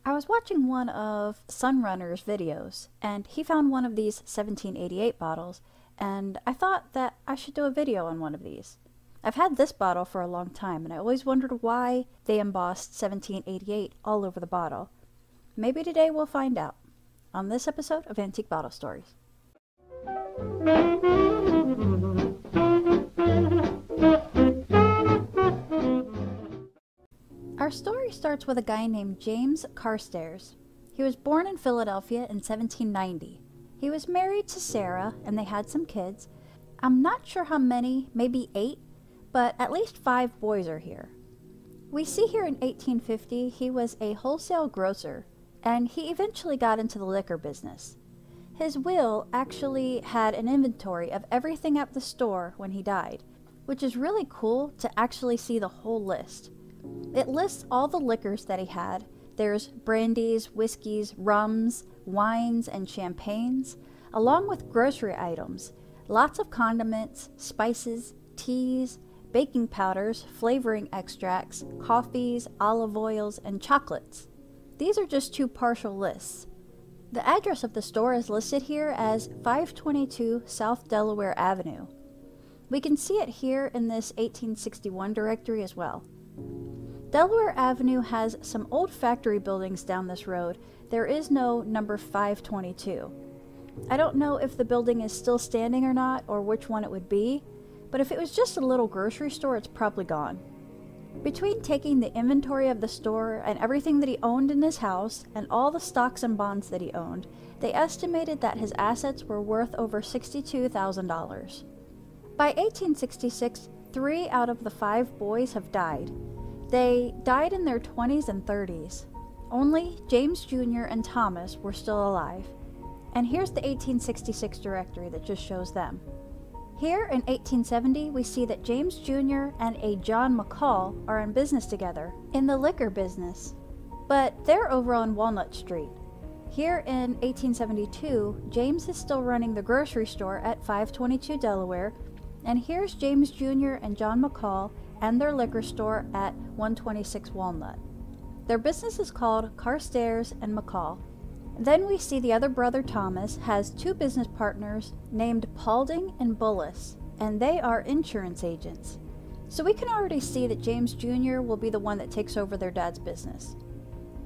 I was watching one of Sunrunner's videos, and he found one of these 1788 bottles, and I thought that I should do a video on one of these. I've had this bottle for a long time, and I always wondered why they embossed 1788 all over the bottle. Maybe today we'll find out, on this episode of Antique Bottle Stories. Our story starts with a guy named James Carstairs. He was born in Philadelphia in 1790. He was married to Sarah, and they had some kids. I'm not sure how many, maybe 8, but at least 5 boys are here. We see here in 1850 he was a wholesale grocer, and he eventually got into the liquor business. His will actually had an inventory of everything at the store when he died, which is really cool to actually see the whole list. It lists all the liquors that he had. There's brandies, whiskeys, rums, wines, and champagnes, along with grocery items, lots of condiments, spices, teas, baking powders, flavoring extracts, coffees, olive oils, and chocolates. These are just 2 partial lists. The address of the store is listed here as 522 South Delaware Avenue. We can see it here in this 1861 directory as well. Delaware Avenue has some old factory buildings down this road. There is no number 522. I don't know if the building is still standing or not, or which one it would be, but if it was just a little grocery store, it's probably gone. Between taking the inventory of the store and everything that he owned in his house, and all the stocks and bonds that he owned, they estimated that his assets were worth over $62,000. By 1866, 3 out of the 5 boys have died. They died in their 20s and 30s. Only James Jr. and Thomas were still alive. And here's the 1866 directory that just shows them. Here in 1870, we see that James Jr. and a John McCall are in business together in the liquor business, but they're over on Walnut Street. Here in 1872, James is still running the grocery store at 522 Delaware, and here's James Jr. and John McCall and their liquor store at 126 Walnut. Their business is called Carstairs and McCall. Then we see the other brother Thomas has 2 business partners named Paulding and Bullis, and they are insurance agents. So we can already see that James Jr. will be the one that takes over their dad's business.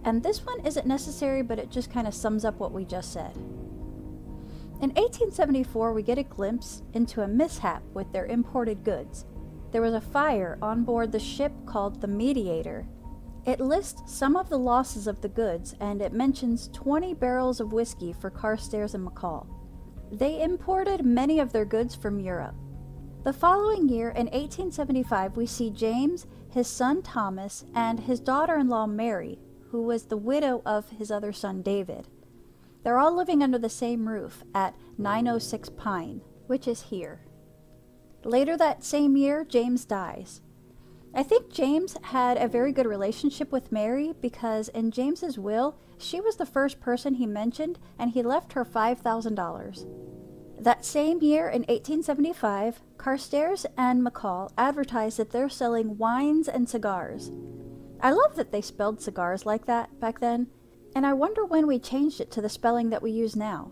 And this one isn't necessary, but it just kind of sums up what we just said. In 1874, we get a glimpse into a mishap with their imported goods. There was a fire on board the ship called the Mediator. It lists some of the losses of the goods, and it mentions 20 barrels of whiskey for Carstairs and McCall. They imported many of their goods from Europe. The following year, in 1875, we see James, his son Thomas, and his daughter-in-law Mary, who was the widow of his other son David. They're all living under the same roof at 906 Pine, which is here. Later that same year, James dies. I think James had a very good relationship with Mary because in James's will, she was the first person he mentioned, and he left her $5,000. That same year in 1875, Carstairs and McCall advertised that they're selling wines and cigars. I love that they spelled cigars like that back then, and I wonder when we changed it to the spelling that we use now.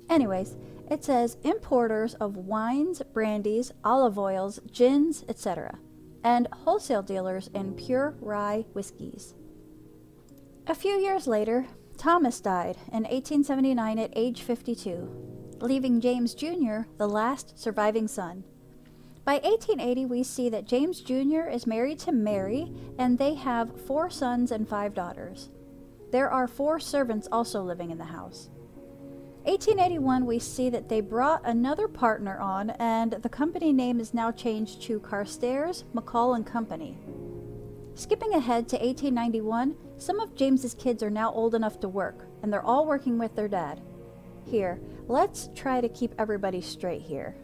Anyways, it says importers of wines, brandies, olive oils, gins, etc., and wholesale dealers in pure rye whiskeys. A few years later, Thomas died in 1879 at age 52, leaving James Jr. the last surviving son. By 1880, we see that James Jr. is married to Mary, and they have 4 sons and 5 daughters. There are 4 servants also living in the house. 1881, we see that they brought another partner on, and the company name is now changed to Carstairs, McCall and Company. Skipping ahead to 1891, some of James's kids are now old enough to work, and they're all working with their dad. Here, let's try to keep everybody straight here.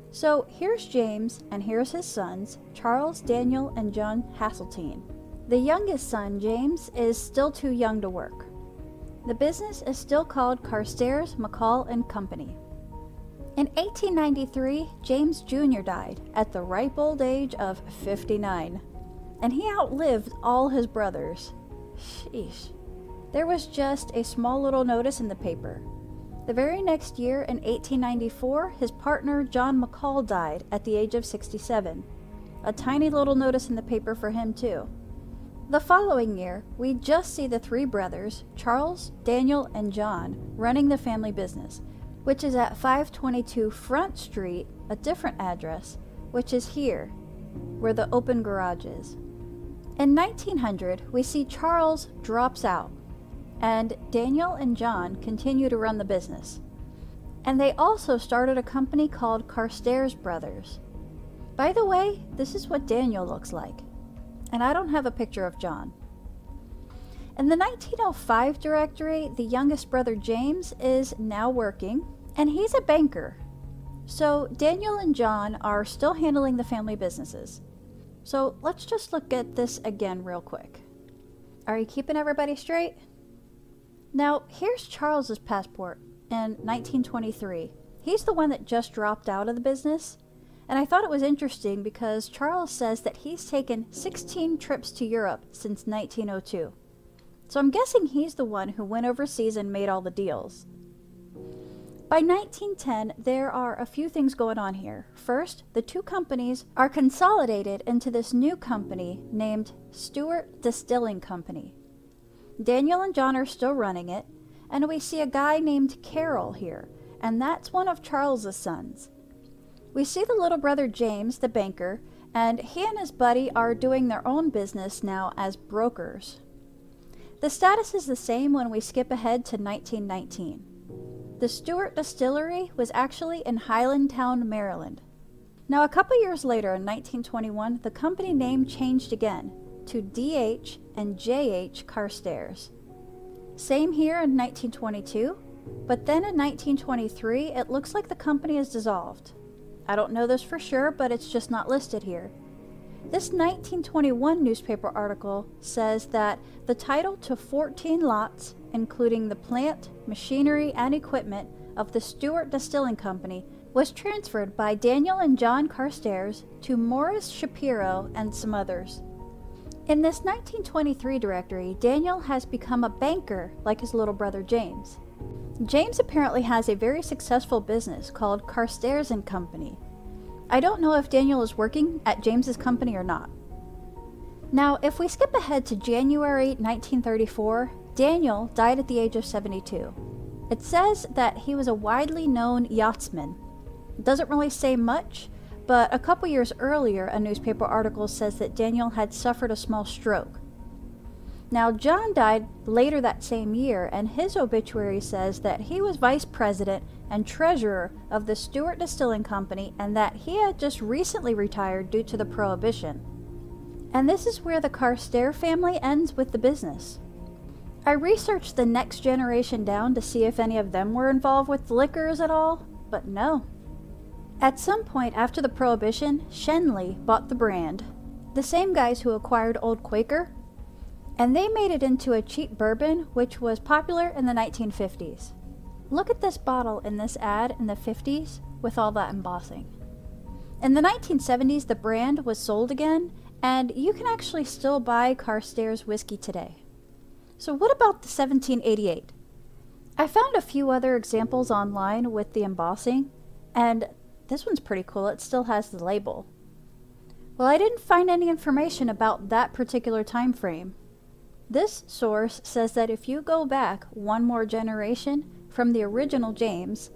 So here's James, and here's his sons, Charles, Daniel, and John Hasseltine. The youngest son, James, is still too young to work. The business is still called Carstairs, McCall and Company. In 1893, James Jr. died at the ripe old age of 59, and he outlived all his brothers. Sheesh. There was just a small little notice in the paper. The very next year, in 1894, his partner John McCall died at the age of 67. A tiny little notice in the paper for him too. The following year, we just see the three brothers, Charles, Daniel, and John, running the family business, which is at 522 Front Street, a different address, which is here, where the open garage is. In 1900, we see Charles drops out, and Daniel and John continue to run the business. And they also started a company called Carstairs Brothers. By the way, this is what Daniel looks like. And I don't have a picture of John. In the 1905 directory, the youngest brother James is now working, and he's a banker. So Daniel and John are still handling the family businesses. So let's just look at this again real quick. Are you keeping everybody straight? Now, here's Charles's passport in 1923. He's the one that just dropped out of the business. And I thought it was interesting because Charles says that he's taken 16 trips to Europe since 1902. So I'm guessing he's the one who went overseas and made all the deals. By 1910, there are a few things going on here. First, the two companies are consolidated into this new company named Stewart Distilling Company. Daniel and John are still running it, and we see a guy named Carroll here, and that's one of Charles's sons. We see the little brother James, the banker, and he and his buddy are doing their own business now as brokers. The status is the same when we skip ahead to 1919. The Stewart Distillery was actually in Highlandtown, Maryland. Now, a couple years later, in 1921, the company name changed again to D.H. and J.H. Carstairs. Same here in 1922, but then in 1923, it looks like the company is dissolved. I don't know this for sure, but it's just not listed here. This 1921 newspaper article says that the title to 14 lots, including the plant, machinery, and equipment of the Stewart Distilling Company, was transferred by Daniel and John Carstairs to Morris Shapiro and some others. In this 1923 directory, Daniel has become a banker like his little brother James. James apparently has a very successful business called Carstairs and Company. I don't know if Daniel is working at James's company or not. Now, if we skip ahead to January 1934, Daniel died at the age of 72. It says that he was a widely known yachtsman. It doesn't really say much, but a couple years earlier, a newspaper article says that Daniel had suffered a small stroke. Now, John died later that same year, and his obituary says that he was vice president and treasurer of the Stewart Distilling Company and that he had just recently retired due to the Prohibition. And this is where the Carstairs family ends with the business. I researched the next generation down to see if any of them were involved with liquors at all, but no. At some point after the Prohibition, Shenley bought the brand, the same guys who acquired Old Quaker, and they made it into a cheap bourbon which was popular in the 1950s. Look at this bottle in this ad in the 50s with all that embossing. In the 1970s, the brand was sold again, and you can actually still buy Carstairs whiskey today. So what about the 1788? I found a few other examples online with the embossing, and this one's pretty cool. It still has the label. Well, I didn't find any information about that particular time frame. This source says that if you go back one more generation from the original James,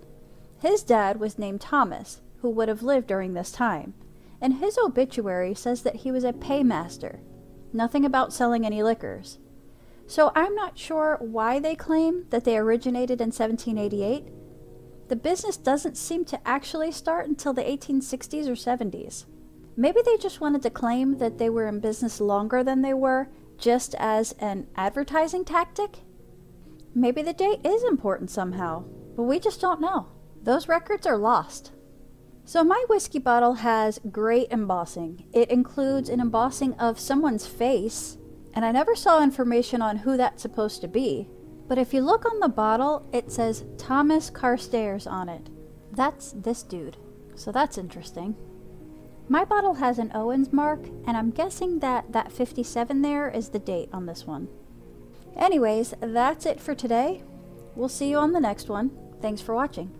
his dad was named Thomas, who would have lived during this time, and his obituary says that he was a paymaster, nothing about selling any liquors. So I'm not sure why they claim that they originated in 1788. The business doesn't seem to actually start until the 1860s or 70s. Maybe they just wanted to claim that they were in business longer than they were, just as an advertising tactic? Maybe the date is important somehow, but we just don't know. Those records are lost. So my whiskey bottle has great embossing. It includes an embossing of someone's face, and I never saw information on who that's supposed to be. But if you look on the bottle, it says Thomas Carstairs on it. That's this dude. So that's interesting. My bottle has an Owens mark, and I'm guessing that 57 there is the date on this one. Anyways, that's it for today. We'll see you on the next one. Thanks for watching.